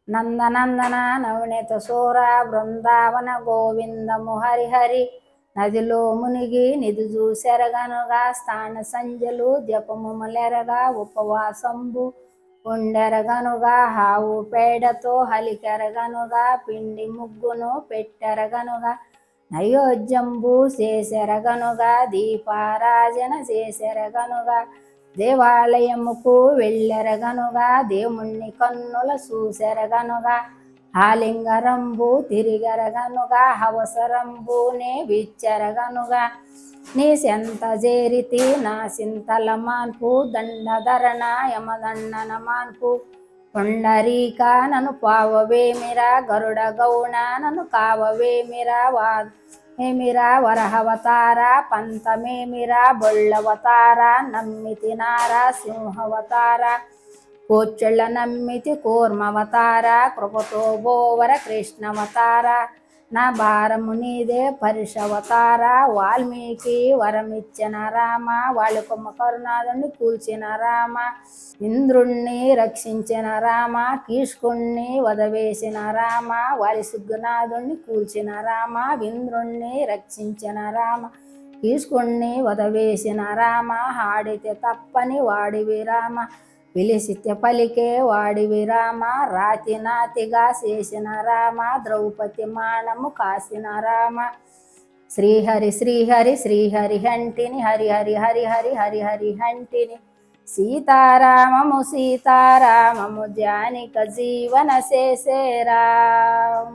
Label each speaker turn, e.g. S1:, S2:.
S1: నందనందన నవనీత సూర బృందావన గోవిందము హరిహరి నదిలో మునిగి నిధి చూసెరగనుగా స్థాన సంజలు జపము మొలెరగా ఉపవాసంబు ఉండెరగనుగా హావు పేడతో హలికెరగనుగా పిండి ముగ్గును పెట్టెరగనుగా నయోజ్యంబు చేసెరగనుగా దీపారాజన చేసెరగనుగా దేవాలయముకు వెళ్ళెరగనుగా దేవుణ్ణి కన్నుల చూసెరగనుగా ఆలింగరంబు తిరిగెరగనుగా అవసరంబునే విచ్చెరగనుగా నీ సెంత చేరితి నా సింతల మాన్పు దండధరణ యమదండన మాన్పు పుండరీక నన్ను పావవేమిరా గరుడ గౌణ నన్ను కావవేమిరా ఏమిరా వరహవతార పంతమేమిరా బొళ్ళవతార నమ్మితి నారా సింహవతార కోచెళ్ళ నమ్మితి కూర్మవతార కృపతో గోవర కృష్ణవతార నా భారము నీదే పరిషవతార వాల్మీకి వరమిచ్చిన రామ వాళ్ళ కొమ్మ కరుణాదుని కూల్చిన రామ ఇంద్రుణ్ణి రక్షించిన రామ కీష్కుణ్ణి వదవేసిన రామ వారి సుగ్గునాథుణ్ణి కూల్చిన రామ ఇంద్రుణ్ణి రక్షించిన రామ కీష్కుణ్ణి వదవేసిన రామ హాడితే తప్పని వాడివి రామ పిలిసితే పలికే వాడివి రామ రాతి నాతిగా చేసిన రామ ద్రౌపది మానము కాసిన రామ శ్రీహరి శ్రీహరి శ్రీహరి హంటిని హరిహరి హరిహరి హరిహరి హంటిని సీతారామము సీతారామము జానిక జీవన శేషేరాం।